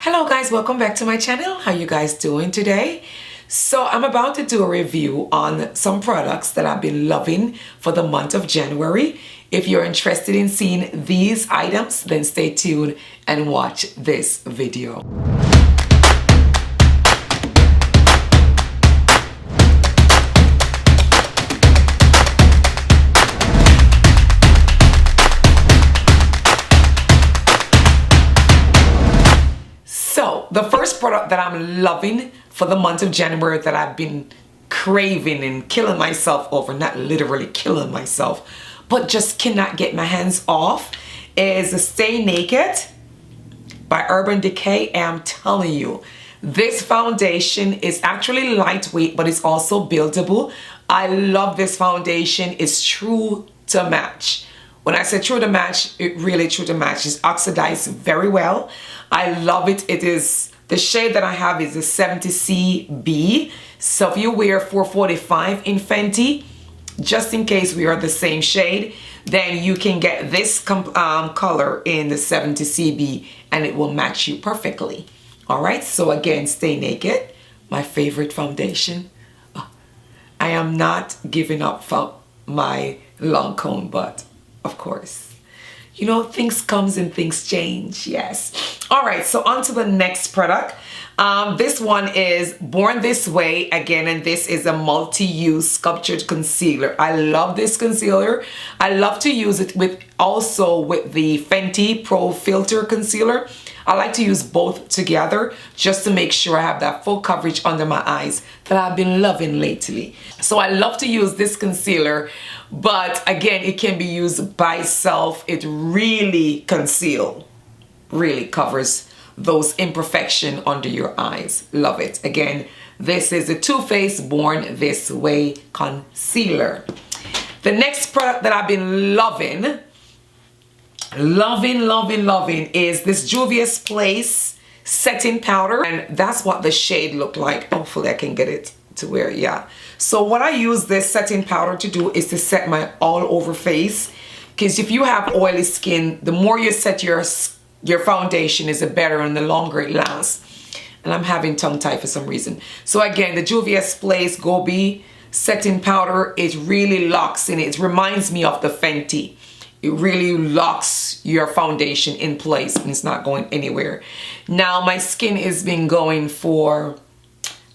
Hello guys, welcome back to my channel. How you guys doing today? So I'm about to do a review on some products that I've been loving for the month of January. If you're interested in seeing these items, then stay tuned and watch this video. So the first product that I'm loving for the month of January that I've been craving and killing myself over, not literally killing myself, but just cannot get my hands off, is Stay Naked by Urban Decay. I'm telling you, this foundation is actually lightweight, but it's also buildable. I love this foundation. It's true to match. When I say true to match, it really true to match. It's oxidized very well. I love it. It is, the shade that I have is a 70CB. So if you wear 445 in Fenty, just in case we are the same shade, then you can get this color in the 70CB and it will match you perfectly. All right, so again, Stay Naked, my favorite foundation. I am not giving up for my Lancome, but of course, you know, things comes and things change. Yes. All right, so on to the next product. This one is Born This Way again, and this is a multi-use sculptured concealer. I love this concealer. I love to use it with the Fenty Pro Filter concealer. I like to use both together just to make sure I have that full coverage under my eyes that I've been loving lately. So I love to use this concealer, but again, it can be used by itself. It really really covers those imperfections under your eyes. Love it. Again, this is the Too Faced Born This Way concealer. The next product that I've been loving is this Juvia's Place setting powder, and that's what the shade looked like. Hopefully I can get it to where, yeah. So what I use this setting powder to do is to set my all over face, because if you have oily skin, the more you set your foundation is the better and the longer it lasts. And I'm having tongue tie for some reason. So again, the Juvia's Place Gobi setting powder, it really locks in. It reminds me of the Fenty. It really locks your foundation in place and it's not going anywhere. Now my skin has been going for,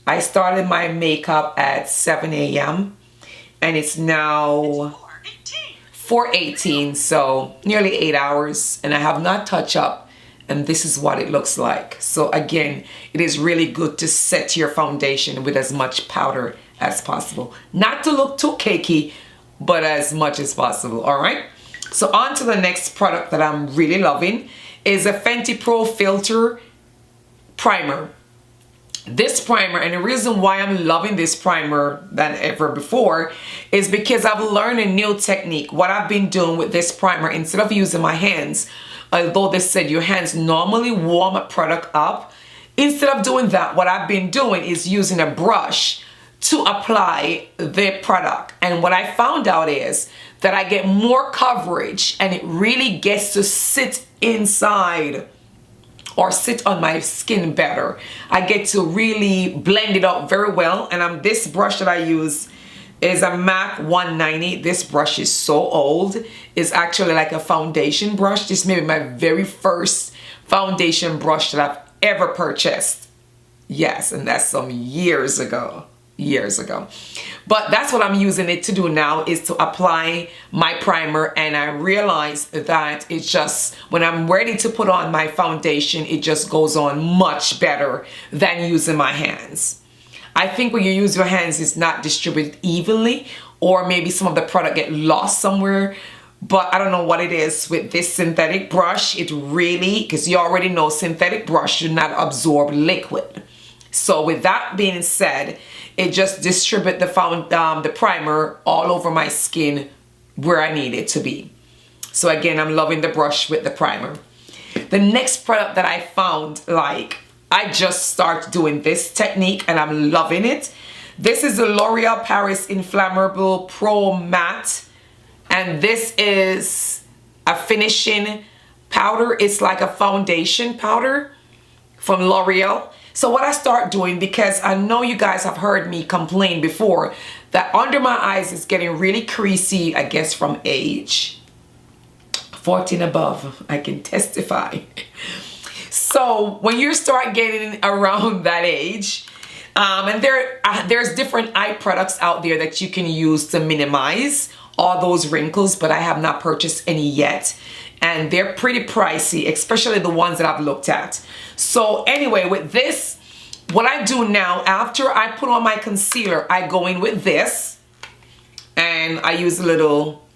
I started my makeup at 7 a.m. and it's now 4:18, so nearly 8 hours, and I have not touched up, and this is what it looks like. So again, it is really good to set your foundation with as much powder as possible. Not to look too cakey, but as much as possible, all right? So on to the next product that I'm really loving is a Fenty Pro Filter Primer. This primer, and the reason why I'm loving this primer than ever before is because I've learned a new technique. What I've been doing with this primer, instead of using my hands, although they said your hands normally warm a product up, instead of doing that, what I've been doing is using a brush to apply the product. And what I found out is that I get more coverage and it really gets to sit inside or sit on my skin better. I get to really blend it out very well. And this brush that I use is a MAC 190. This brush is so old. It's actually like a foundation brush. This may be my very first foundation brush that I've ever purchased. Yes, and that's some years ago. But that's what I'm using it to do now, is to apply my primer, and I realized that it's just, when I'm ready to put on my foundation, it just goes on much better than using my hands. I think when you use your hands, it's not distributed evenly, or maybe some of the product get lost somewhere. But I don't know what it is with this synthetic brush. It really, because you already know synthetic brush should not absorb liquid. So with that being said, it just distributes the primer all over my skin where I need it to be. So again, I'm loving the brush with the primer. The next product that I found, like, I just started doing this technique and I'm loving it. This is the L'Oreal Paris Infallible Pro Matte, and this is a finishing powder. It's like a foundation powder from L'Oreal. So what I start doing, because I know you guys have heard me complain before that under my eyes is getting really creasy, I guess from age. 14 above, I can testify. So when you start getting around that age, and there's different eye products out there that you can use to minimize all those wrinkles, but I have not purchased any yet. And they're pretty pricey, especially the ones that I've looked at. So anyway, with this, what I do now, after I put on my concealer, I go in with this. And I use a little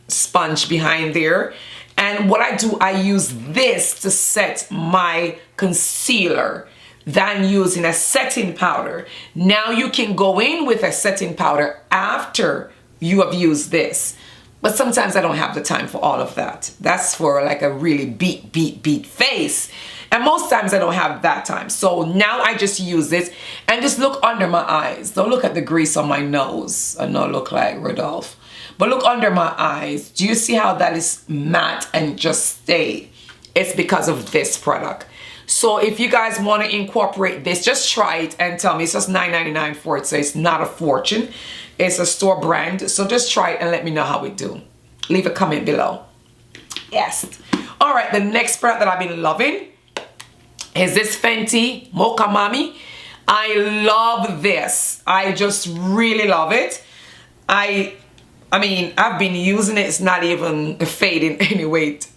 sponge behind there. And what I do, I use this to set my concealer than using a setting powder. Now you can go in with a setting powder after you have used this. But sometimes I don't have the time for all of that. That's for like a really beat face. And most times I don't have that time. So now I just use this and just look under my eyes. Don't look at the grease on my nose. I know I look like Rodolphe. But look under my eyes. Do you see how that is matte and just stay? It's because of this product. So if you guys want to incorporate this, just try it and tell me. It's just $9.99 for it, so it's not a fortune. It's a store brand. So just try it and let me know how we do. Leave a comment below. Yes. All right, the next product that I've been loving is this Fenty Mocha Mami. I love this. I just really love it. I mean, I've been using it. It's not even fading any weight.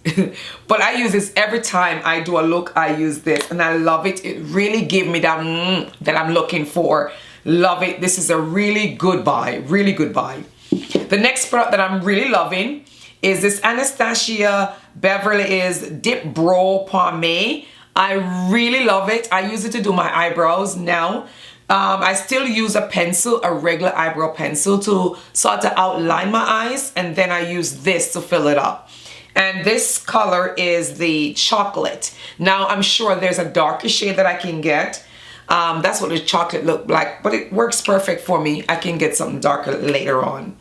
But I use this every time I do a look. I use this and I love it. It really gives me that that I'm looking for. Love it. This is a really good buy. Really good buy. The next product that I'm really loving is this Anastasia Beverly Hills Dip Brow Pomade. I really love it. I use it to do my eyebrows now. I still use a pencil, a regular eyebrow pencil, to sort of outline my eyes, and then I use this to fill it up. And this color is the chocolate. Now I'm sure there's a darker shade that I can get. That's what the chocolate looked like, but it works perfect for me. I can get something darker later on.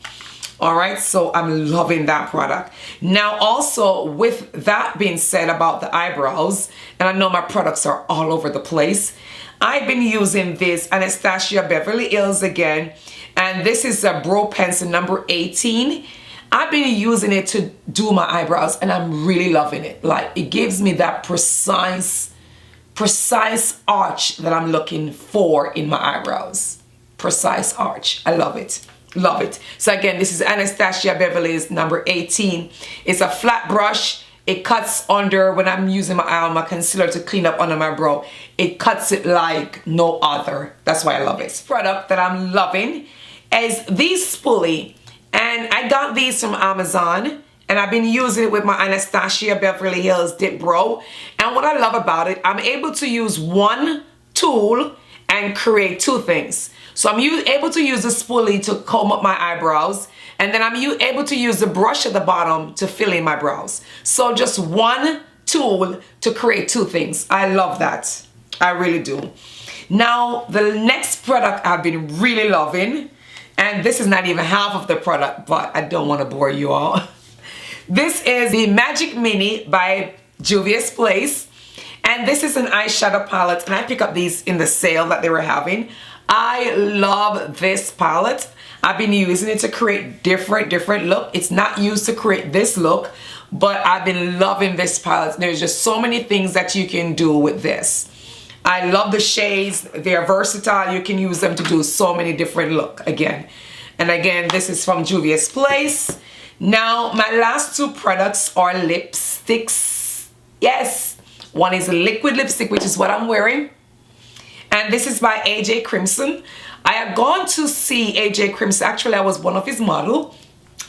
All right, so I'm loving that product. Now also, with that being said about the eyebrows, and I know my products are all over the place, I've been using this Anastasia Beverly Hills again, and this is a brow pencil number 18. I've been using it to do my eyebrows, and I'm really loving it. Like, it gives me that precise arch that I'm looking for in my eyebrows. Precise arch. I love it. Love it. So again, this is Anastasia Beverly Hills number 18. It's a flat brush. It cuts under, when I'm using my concealer to clean up under my brow, it cuts it like no other. That's why I love it. This product that I'm loving is these spoolie. And I got these from Amazon. And I've been using it with my Anastasia Beverly Hills Dip Brow. And what I love about it, I'm able to use one tool and create two things. So I'm able to use the spoolie to comb up my eyebrows. And then I'm able to use the brush at the bottom to fill in my brows. So just one tool to create two things. I love that. I really do. Now, the next product I've been really loving, and this is not even half of the product, but I don't want to bore you all. This is the Magic Mini by Juvia's Place. And this is an eyeshadow palette, and I picked up these in the sale that they were having. I love this palette. I've been using it to create different look. It's not used to create this look, but I've been loving this palette. There's just so many things that you can do with this. I love the shades. They're versatile. You can use them to do so many different look again. And again, this is from Juvia's Place. Now, my last two products are lipsticks. Yes, one is a liquid lipstick, which is what I'm wearing. And this is by AJ Crimson. I have gone to see AJ Crimson. Actually, I was one of his model.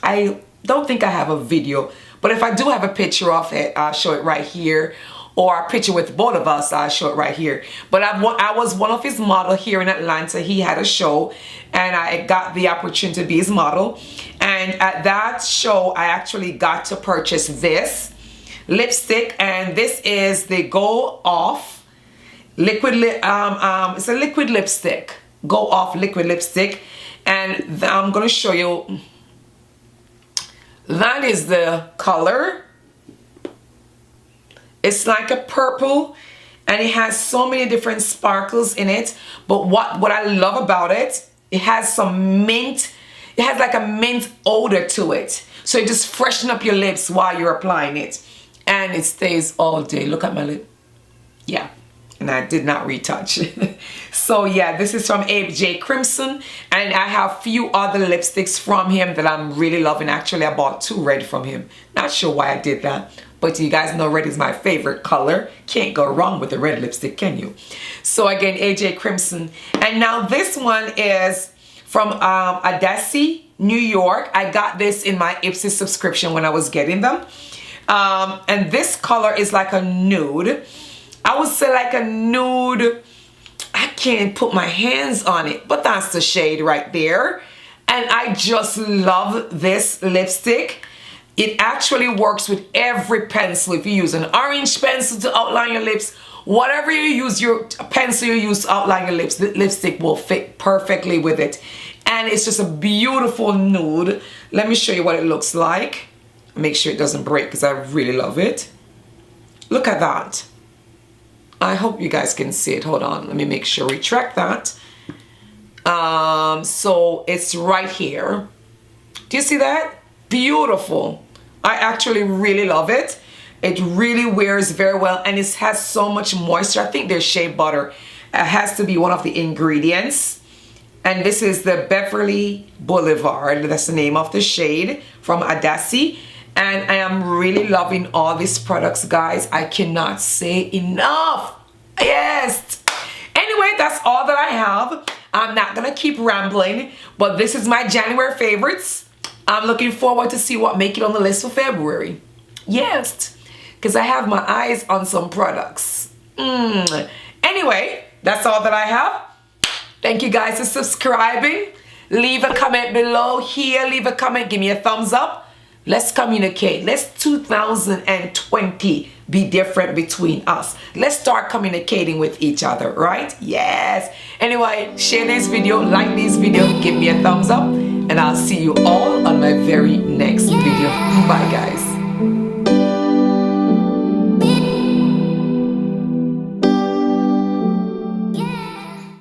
I don't think I have a video, but if I do have a picture of it, I'll show it right here. Or a picture with both of us, I'll show it right here. But I was one of his model here in Atlanta. He had a show, and I got the opportunity to be his model. And at that show, I actually got to purchase this lipstick, and this is the Go Off liquid it's a liquid lipstick. Go Off liquid lipstick, and I'm gonna show you. That is the color. It's like a purple, and it has so many different sparkles in it. But what I love about it, it has some mint. It has like a mint odor to it. So it just freshen up your lips while you're applying it. And it stays all day. Look at my lip. Yeah. And I did not retouch. So yeah, this is from AJ Crimson. And I have a few other lipsticks from him that I'm really loving. Actually, I bought 2 red from him. Not sure why I did that. But you guys know red is my favorite color. Can't go wrong with a red lipstick, can you? So again, AJ Crimson. And now this one is from Adassi, New York. I got this in my Ipsy subscription when I was getting them. And this color is like a nude. I would say like a nude. I can't put my hands on it, but that's the shade right there. And I just love this lipstick. It actually works with every pencil. If you use an orange pencil to outline your lips, whatever you use, your pencil you use to outline your lips, the lipstick will fit perfectly with it. And it's just a beautiful nude. Let me show you what it looks like. Make sure it doesn't break because I really love it. Look at that. I hope you guys can see it. Hold on. Let me make sure. Retract that. So it's right here. Do you see that? Beautiful. I actually really love it. It really wears very well, and it has so much moisture. I think there's shea butter. It has to be one of the ingredients. And this is the Beverly Boulevard. That's the name of the shade from Adassi. And I am really loving all these products, guys. I cannot say enough. Yes. Anyway, that's all that I have. I'm not going to keep rambling, but this is my January favorites. I'm looking forward to see what make it on the list for February. Yes, because I have my eyes on some products. Anyway, that's all that I have. Thank you guys for subscribing. Leave a comment below here. Leave a comment. Give me a thumbs up. Let's communicate. Let's 2020 be different between us. Let's start communicating with each other, right? Yes. Anyway, share this video, like this video, give me a thumbs up, and I'll see you all on my very next video. Bye, guys.